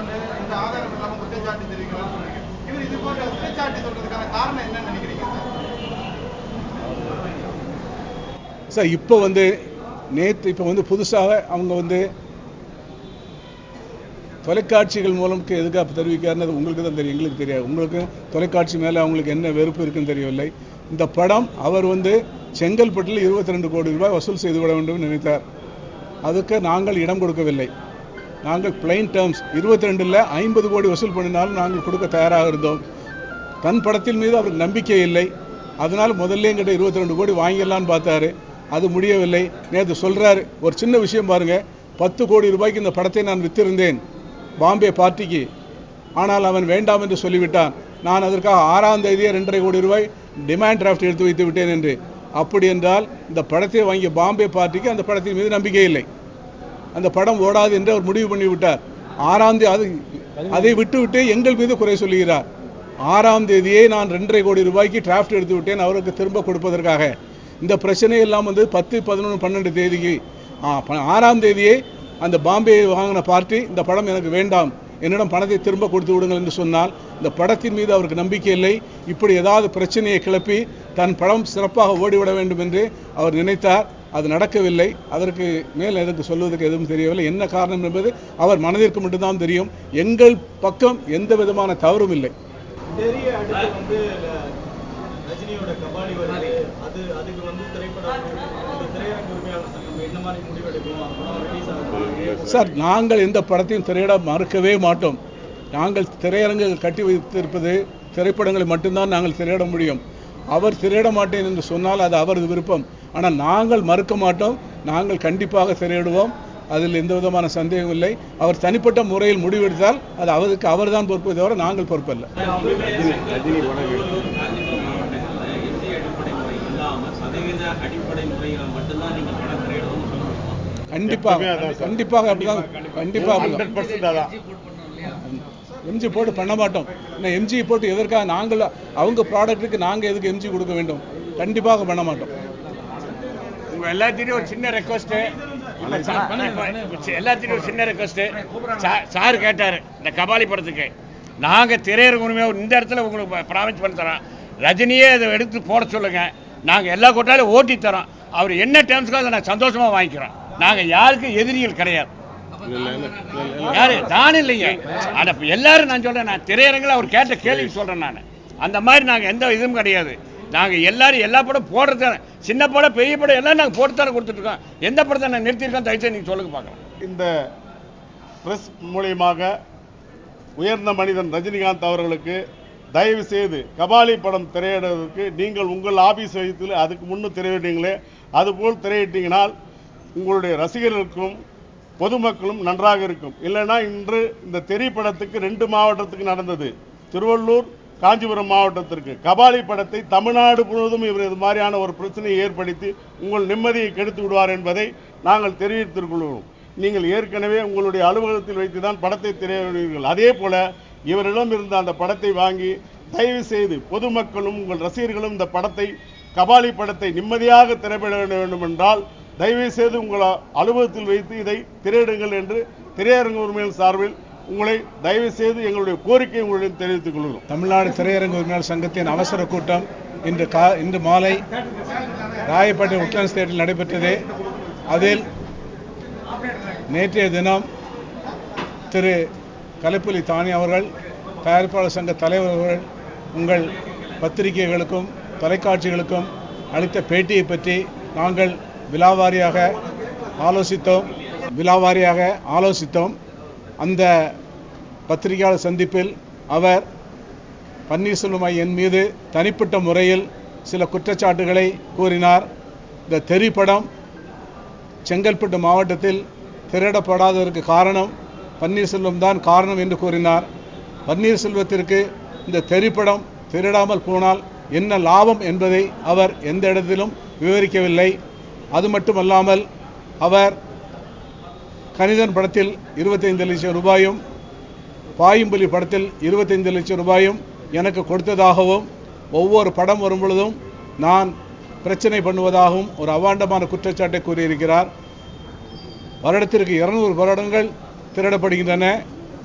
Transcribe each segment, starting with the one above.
இந்த ஆதாரம் இல்லாம குற்றச்சாட்டு தெரிவிக்கலாம்னு சொல்றீங்க. இவர் இது போன்ற குற்றச்சாட்டு சொல்றதுக்கான காரணம் என்னன்னு நினைக்கிறீங்க சார்? இப்போ புதுசாக அவங்க தொலைக்காட்சிகள் மூலம் எதுக்காக தெரிவிக்காருன்னு உங்களுக்கு தான் தெரியும், எங்களுக்கு தெரியாது. உங்களுக்கு தொலைக்காட்சி மேலே அவங்களுக்கு என்ன வெறுப்பு இருக்குன்னு தெரியவில்லை. இந்த படம் அவர் செங்கல்பட்டில் 22 கோடி ரூபாய் வசூல் செய்துவிட வேண்டும் நினைத்தார். அதுக்கு நாங்கள் இடம் கொடுக்கவில்லை. நாங்கள் பிளைன் டேர்ம்ஸ் 22ல் 50 கோடி வசூல் பண்ணினாலும் நாங்கள் கொடுக்க தயாராக இருந்தோம். தன் படத்தின் மீது அவருக்கு நம்பிக்கை இல்லை. அதனால் முதல்ல எங்கிட்ட 22 கோடி வாங்கிடலான்னு பார்த்தாரு. அது முடியவில்லை. நேற்று சொல்கிறாரு, ஒரு சின்ன விஷயம் பாருங்கள், 10 கோடி ரூபாய்க்கு இந்த படத்தை நான் விற்றிருந்தேன் பாம்பே பார்ட்டிக்கு. ஆனால் அவன் வேண்டாம் என்று சொல்லிவிட்டான். நான் அதற்காக 6ஆம் தேதியே 2.5 கோடி ரூபாய் டிமாண்ட் டிராஃப்ட் எடுத்து வைத்து விட்டேன் என்று. அப்படி என்றால் இந்த படத்தை வாங்கிய பாம்பே பார்ட்டிக்கு அந்த படத்தின் மீது நம்பிக்கை இல்லை. அந்த படம் ஓடாது என்று அவர் முடிவு பண்ணிவிட்டார். 6ஆம் தேதி அதை விட்டுவிட்டு எங்கள் மீது குறை சொல்லுகிறார். 6ஆம் தேதியே நான் 2.5 கோடி ரூபாய்க்கு டிராஃப்ட் எடுத்து விட்டேன் அவருக்கு திரும்ப கொடுப்பதற்காக. இந்த பிரச்சனை எல்லாம் 10, 11, 12 தேதிக்கு 6ஆம் தேதியே அந்த பாம்பே வாங்கின பார்ட்டி இந்த படம் எனக்கு வேண்டாம், என்னிடம் பணத்தை திரும்ப கொடுத்து விடுங்கள் என்று சொன்னால் இந்த படத்தின் மீது அவருக்கு நம்பிக்கை இல்லை. இப்படி ஏதாவது பிரச்சனையை கிளப்பி தன் படம் சிறப்பாக ஓடிவிட வேண்டும் என்று அவர் நினைத்தார். அது நடக்கவில்லை. அதற்கு மேல் எதற்கு சொல்வதற்கு எதுவும் தெரியவில்லை. என்ன காரணம் என்பது அவர் மனதிற்கு மட்டும்தான் தெரியும். எங்கள் பக்கம் எந்த விதமான தவறும் இல்லை. ரஜினியோட கபாலி வருது, அதுக்கு திரையரங்கு உரிமையாளர் சங்கம் என்ன மாதிரி முடிவெடுக்கும் சார்? நாங்கள் எந்த படத்தையும் திரையிட மறுக்கவே மாட்டோம். நாங்கள் திரையரங்குகள் கட்டி வைத்திருப்பது திரைப்படங்களை மட்டும்தான் நாங்கள் திரையிட முடியும். அவர் திரையிட மாட்டேன் என்று சொன்னால் அது அவரது விருப்பம். ஆனால் நாங்கள் மறுக்க மாட்டோம். நாங்கள் கண்டிப்பாக திரையிடுவோம். அதில் எந்த விதமான சந்தேகம் இல்லை. அவர் தனிப்பட்ட முறையில் முடிவெடுத்தால் அது அவருக்கு அவர் தான் பொறுப்பை தவிர நாங்கள் பொறுப்பல்ல. கண்டிப்பாக எம்ஜி போட்டு பண்ண மாட்டோம். எம்ஜி போட்டு எதற்காக நாங்கள் அவங்க ப்ராடக்ட்டுக்கு நாங்கள் எதுக்கு எம்ஜி கொடுக்க வேண்டும்? கண்டிப்பாக பண்ண மாட்டோம். உங்கள் எல்லாத்திலையும் ஒரு சின்ன ரெக்வஸ்ட்டு, சார் கேட்டார் இந்த கபாலி படத்துக்கு. நாங்கள் திரையரங்கு உரிமையாக இந்த இடத்துல உங்களுக்கு ப்ராமிஸ் பண்ணி தரோம். ரஜினியே அதை எடுத்து போட சொல்லுங்கள், நாங்கள் எல்லா கோட்டாலையும் ஓட்டி தரோம். அவர் என்ன டேர்ம்ஸ்க்காக அதை நான் சந்தோஷமாக வாங்கிக்கிறோம். நாங்கள் யாருக்கும் எதிரிகள் கிடையாது. யாரு தானே இல்லைங்க. ஆனால் எல்லாரும் நான் சொல்கிறேன், நான் திரையரங்கில் அவர் கேட்ட கேள்வி சொல்கிறேன். நான் அந்த மாதிரி நாங்கள் எந்த இதுவும் கிடையாது. நாங்கள் எல்லாரும் எல்லா படம் போடுறது, சின்ன படம் பெரிய படம் எல்லாம் நாங்கள் போட்டுத்தானே கொடுத்துட்ருக்கோம். எந்த படத்தை நான் நிறுத்தியிருக்கோம் தயவுசெய்து நீங்கள் சொல்லுங்க பார்க்கலாம். இந்த பிரஸ் மூலியமாக உயர்ந்த மனிதன் ரஜினிகாந்த் அவர்களுக்கு தயவு செய்து கபாலி படம் திரையிடுவதற்கு நீங்கள் உங்கள் ஆபீஸ் வைத்து அதுக்கு முன்னும் திரையிட்டீங்களே, அதுபோல் திரையிட்டீங்கனால் உங்களுடைய ரசிகர்களுக்கும் பொதுமக்களும் நன்றாக இருக்கும். இல்லைன்னா இன்று இந்த திரைப்படத்துக்கு 2 மாவட்டத்துக்கு நடந்தது. திருவள்ளூர், காஞ்சிபுரம் மாவட்டத்திற்கு கபாலி படத்தை தமிழ்நாடு முழுவதும் இவர் இது மாதிரியான ஒரு பிரச்சனையை ஏற்படுத்தி உங்கள் நிம்மதியை கெடுத்து விடுவார் என்பதை நாங்கள் தெரிவித்திருக்கிறோம். நீங்கள் ஏற்கனவே உங்களுடைய அலுவலகத்தில் வைத்து தான் படத்தை திரையிடுவீர்கள். அதே போல இவரிடம் இருந்த அந்த படத்தை வாங்கி தயவு செய்து பொதுமக்களும் உங்கள் ரசிகர்களும் இந்த படத்தை கபாலி படத்தை நிம்மதியாக திரையிட வேண்டும் என்றால் தயவு செய்து உங்கள் அலுவலகத்தில் வைத்து இதை திரையிடுங்கள் என்று திரையரங்கு உரிமையாளர் சார்பில் உங்களை தயவு செய்து எங்களுடைய கோரிக்கை உங்களிடம் தெரிவித்துக் கொள்கிறோம். தமிழ்நாடு திரையரங்கு உரிமையாளர் சங்கத்தின் அவசர கூட்டம் இன்று மாலை ராயப்பேட்டை உட்லாண்ட்ஸ் தியேட்டரில் நடைபெற்றது. அதில் நேற்றைய தினம் திரு கலைப்புலி தானி அவர்கள், தயாரிப்பாளர் சங்க தலைவர் அவர்கள் உங்கள் பத்திரிகைகளுக்கும் தொலைக்காட்சிகளுக்கும் அளித்த பேட்டியை பற்றி நாங்கள் விலாவாரியாக ஆலோசித்தோம். அந்த பத்திரிகையாளர் சந்திப்பில் அவர் பன்னீர்செல்வம் என் மீது தனிப்பட்ட முறையில் சில குற்றச்சாட்டுகளை கூறினார். இந்த திரைப்படம் செங்கல்பட்டு மாவட்டத்தில் திரையிடப்படாததற்கு காரணம் பன்னீர்செல்வம் தான் காரணம் என்று கூறினார். பன்னீர்செல்வத்திற்கு இந்த திரைப்படம் திரையிடாமல் போனால் என்ன லாபம் என்பதை அவர் எந்த இடத்திலும் விவரிக்கவில்லை. அது மட்டுமல்லாமல் அவர் கணிதன் படத்தில் 25 லட்சம் ரூபாயும் பாயும்புலி படத்தில் 25 லட்சம் ரூபாயும் எனக்கு கொடுத்ததாகவும் ஒவ்வொரு படம் வரும் பொழுதும் நான் பிரச்சனை பண்ணுவதாகவும் ஒரு அவாண்டமான குற்றச்சாட்டை கூறியிருக்கிறார். வருடத்திற்கு 200 படங்கள் திரையிடப்படுகின்றன.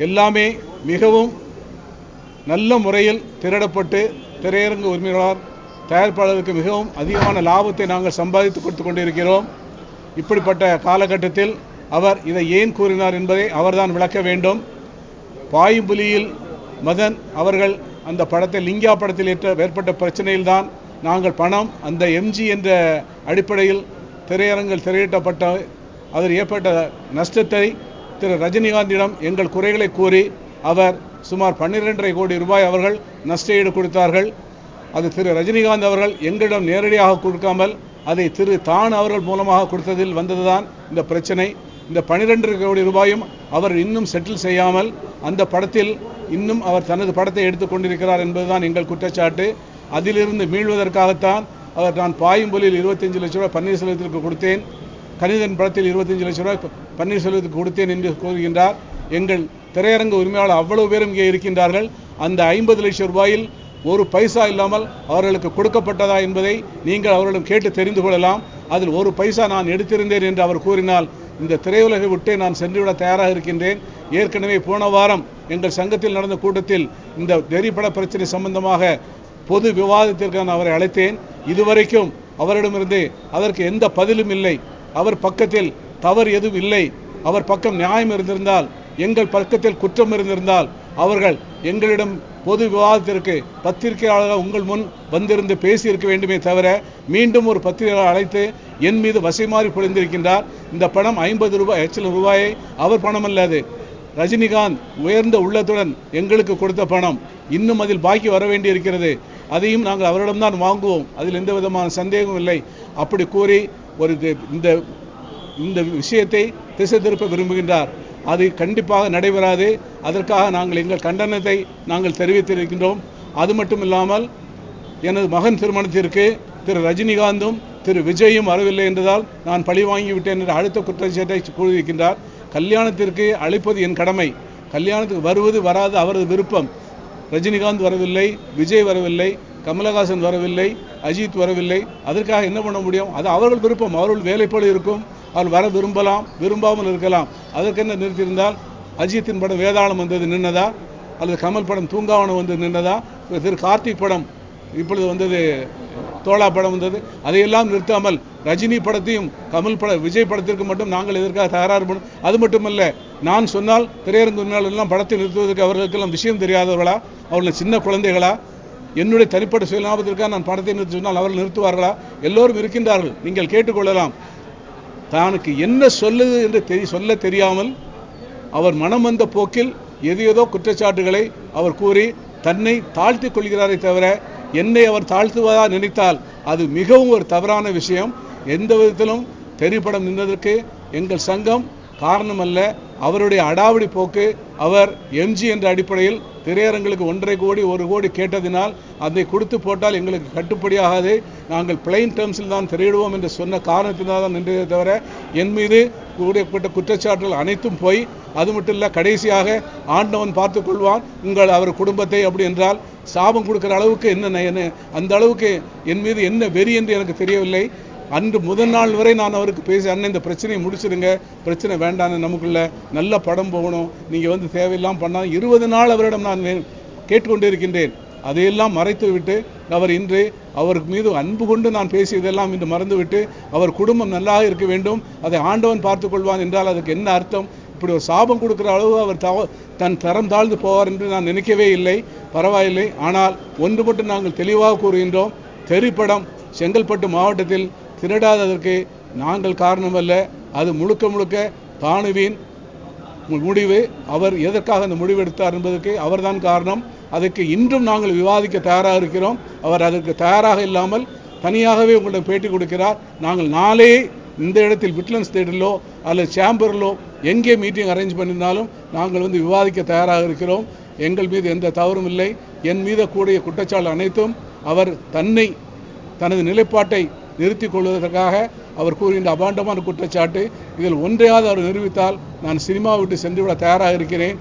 எல்லாமே மிகவும் நல்ல முறையில் திரடப்பட்டு திரையரங்கு உரிமையாளர் தயாரிப்பாளருக்கு மிகவும் அதிகமான லாபத்தை நாங்கள் சம்பாதித்து கொடுத்து கொண்டிருக்கிறோம். இப்படிப்பட்ட காலகட்டத்தில் அவர் இதை ஏன் கூறினார் என்பதை அவர்தான் விளக்க வேண்டும். பாயும்புலியில் மதன் அவர்கள் அந்த படத்தை லிங்கா படத்தில் ஏற்பட்ட பிரச்சனையில்தான் நாங்கள் பணம் அந்த எம்ஜி என்ற அடிப்படையில் திரையரங்கில் திரையிட்டப்பட்ட அதில் ஏற்பட்ட நஷ்டத்தை திரு ரஜினிகாந்திடம் எங்கள் குறைகளை கூறி அவர் சுமார் 12.5 கோடி ரூபாய் அவர்கள் நஷ்டஈடு கொடுத்தார்கள். அது திரு ரஜினிகாந்த் அவர்கள் எங்களிடம் நேரடியாக கொடுக்காமல் அதை திரு தான் அவர்கள் மூலமாக கொடுத்ததில் வந்ததுதான் இந்த பிரச்சனை. இந்த 12 கோடி ரூபாயும் அவர் இன்னும் செட்டில் செய்யாமல் அந்த படத்தில் இன்னும் அவர் தனது படத்தை எடுத்துக் கொண்டிருக்கிறார் என்பதுதான் எங்கள் குற்றச்சாட்டு. அதிலிருந்து மீள்வதற்காகத்தான் அவர் நான் பாயும்பொலியில் 25 லட்சம் ரூபாய் பன்னீர்செல்வத்திற்கு கொடுத்தேன், கணிதன் படத்தில் 25 லட்சம் ரூபாய் பன்னீர்செல்வத்துக்கு கொடுத்தேன் என்று கூறுகின்றார். எங்கள் திரையரங்கு உரிமையாளர் அவ்வளவு பேரும் இங்கே இருக்கின்றார்கள். அந்த 50 லட்சம் ரூபாயில் ஒரு பைசா இல்லாமல் அவர்களுக்கு கொடுக்கப்பட்டதா என்பதை நீங்கள் அவர்களிடம் கேட்டு தெரிந்து கொள்ளலாம். அதில் ஒரு பைசா நான் எடுத்திருந்தேன் என்று அவர் கூறினால் இந்த திரையுலகை விட்டே நான் சென்றுவிட தயாராக இருக்கின்றேன். ஏற்கனவே போன வாரம் எங்கள் சங்கத்தில் நடந்த கூட்டத்தில் இந்த வெறிப்பட பிரச்சனை சம்பந்தமாக பொது விவாதத்திற்கு நான் அவரை அழைத்தேன். இதுவரைக்கும் அவரிடமிருந்து அதற்கு எந்த பதிலும் இல்லை. அவர் பக்கத்தில் தவறு எதுவும் இல்லை, அவர் பக்கம் நியாயம் இருந்திருந்தால், எங்கள் பக்கத்தில் குற்றம் இருந்திருந்தால் அவர்கள் எங்களிடம் பொது விவாதத்திற்கு பத்திரிகையாளர்கள் உங்கள் முன் வந்திருந்து பேசியிருக்க வேண்டுமே தவிர மீண்டும் ஒரு பத்திரிகையாளர் அழைத்து என் மீது வசைமாறி பொழிந்திருக்கின்றார். இந்த பணம் 50 லட்சம் ரூபாயை அவர் பணம் அல்லது ரஜினிகாந்த் உயர்ந்த உள்ளத்துடன் எங்களுக்கு கொடுத்த பணம் இன்னும் அதில் பாக்கி வர வேண்டியிருக்கிறது. அதையும் நாங்கள் அவரிடம்தான் வாங்குவோம், அதில் எந்த விதமான சந்தேகமும் இல்லை. அப்படி கூறி ஒரு இந்த விஷயத்தை திசை திருப்ப விரும்புகின்றார். அது கண்டிப்பாக நடைபெறாது. அதற்காக நாங்கள் எங்கள் கண்டனத்தை நாங்கள் தெரிவித்திருக்கின்றோம். அது மட்டும் இல்லாமல் எனது மகன் திருமணத்திற்கு திரு ரஜினிகாந்தும் திரு விஜயும் வரவில்லை என்றதால் நான் பழி வாங்கிவிட்டேன் என்ற அடுத்த குற்றச்சாட்டை கூறியிருக்கின்றார். கல்யாணத்திற்கு அழைப்பது என் கடமை, கல்யாணத்துக்கு வருவது வராது அவரது விருப்பம். ரஜினிகாந்த் வரவில்லை, விஜய் வரவில்லை, கமலஹாசன் வரவில்லை, அஜித் வரவில்லை. அதற்காக என்ன பண்ண முடியும்? அது அவர்கள் விருப்பம், அவர்கள் வேலைப்படி இருக்கும். அவர் வர விரும்பலாம், விரும்பாமல் இருக்கலாம். அதற்கென்ன நிறுத்தியிருந்தால் அஜித்தின் படம் வேதாளம் வந்தது நின்னதா, அல்லது கமல் படம் தூங்காவனம் வந்து நின்னதா, திரு கார்த்திக் படம் இப்பொழுது வந்தது தோழா படம் வந்தது, அதையெல்லாம் நிறுத்தாமல் ரஜினி படத்தையும் கமல் விஜய் படத்திற்கு மட்டும் நாங்கள் எதற்காக தயாராக பண்ணோம்? அது மட்டுமல்ல, நான் சொன்னால் திரையரங்கு எல்லாம் படத்தை நிறுத்துவதற்கு அவர்களுக்கெல்லாம் விஷயம் தெரியாதவர்களா? அவர்கள் சின்ன குழந்தைகளா? என்னுடைய தனிப்பட்ட சுயலாபத்திற்காக நான் படத்தை நிறுத்தி சொன்னால் அவர்கள் நிறுத்துவார்களா? எல்லோரும் இருக்கின்றார்கள், நீங்கள் கேட்டுக்கொள்ளலாம். தானுக்கு என்ன சொல்லுது என்று சொல்ல தெரியாமல் அவர் மனம் வந்த போக்கில் ஏதோ குற்றச்சாட்டுகளை அவர் கூறி தன்னை தாழ்த்தி கொள்கிறாரே தவிர என்னை அவர் தாழ்த்துவதா நினைத்தால் அது மிகவும் ஒரு தவறான விஷயம். எந்த விதத்திலும் திரைப்படம் நின்றதற்கு எங்கள் சங்கம் காரணமல்ல. அவருடைய அடாவடி போக்கு, அவர் எம்ஜி என்ற அடிப்படையில் திரையரங்களுக்கு 1.5 கோடி 1 கோடி கேட்டதினால் அதை கொடுத்து போட்டால் எங்களுக்கு கட்டுப்படியாகாது, நாங்கள் பிளைன் டேர்ம்ஸில் தான் திரையிடுவோம் என்று சொன்ன காரணத்தினால் தான் நின்றதே தவிர என் மீது கூறப்பட்ட குற்றச்சாட்டுகள் அனைத்தும் போய். அது மட்டும் இல்லை, கடைசியாக ஆண்டவன் பார்த்து கொள்வான் உங்கள் அவர் குடும்பத்தை அப்படி என்றால் சாபம் கொடுக்குற அளவுக்கு என்ன அந்த அளவுக்கு என் மீது என்ன வெறி என்று எனக்கு தெரியவில்லை. அன்று முதல் நாள் வரை நான் அவருக்கு பேசி, அண்ணன் இந்த பிரச்சனையை முடிச்சிடுங்க, பிரச்சனை வேண்டான்னு, நமக்குள்ள நல்ல படம் போகணும், நீங்கள் வந்து தேவையில்லாமல் பண்ணால் 20 நாள் அவரிடம் நான் கேட்டுக்கொண்டிருக்கின்றேன். அதையெல்லாம் மறைத்து விட்டு அவர் இன்று அவருக்கு மீது அன்பு கொண்டு நான் பேசியதெல்லாம் இன்று மறந்துவிட்டு அவர் குடும்பம் நல்லாக இருக்க வேண்டும், அதை ஆண்டவன் பார்த்து கொள்வான் என்றால் அதுக்கு என்ன அர்த்தம்? இப்படி ஒரு சாபம் கொடுக்குற அளவு அவர் தன் தரம் தாழ்ந்து போவார் என்று நான் நினைக்கவே இல்லை. பரவாயில்லை. ஆனால் ஒன்று மட்டும் நாங்கள் தெளிவாக கூறுகின்றோம், திரைப்படம் செங்கல்பட்டு மாவட்டத்தில் திருடாததற்கு நாங்கள் காரணமல்ல. அது முழுக்க முழுக்க தானுவின் முடிவு. அவர் எதற்காக அந்த முடிவு எடுத்தார் என்பதற்கு அவர்தான் காரணம். அதற்கு இன்றும் நாங்கள் விவாதிக்க தயாராக இருக்கிறோம். அவர் அதற்கு தயாராக இல்லாமல் தனியாகவே உங்களிடம் பேட்டி கொடுக்கிறார். நாங்கள் நாளே இந்த இடத்தில் விட்லன்ஸ் தேட்டரிலோ அல்லது சேம்பரிலோ எங்கே மீட்டிங் அரேஞ்ச் பண்ணியிருந்தாலும் நாங்கள் வந்து விவாதிக்க தயாராக இருக்கிறோம். எங்கள் மீது எந்த தவறும் இல்லை. என் மீது கூடிய குற்றச்சாட்டு அனைத்தும் அவர் தனது நிலைப்பாட்டை நிறுத்திக் கொள்வதற்காக அவர் கூறுகின்ற அபாண்டமான குற்றச்சாட்டு. இதில் ஒன்றையாவது அவர் நிரூபித்தால் நான் சினிமா விட்டு சென்றுவிட தயாராக இருக்கிறேன்.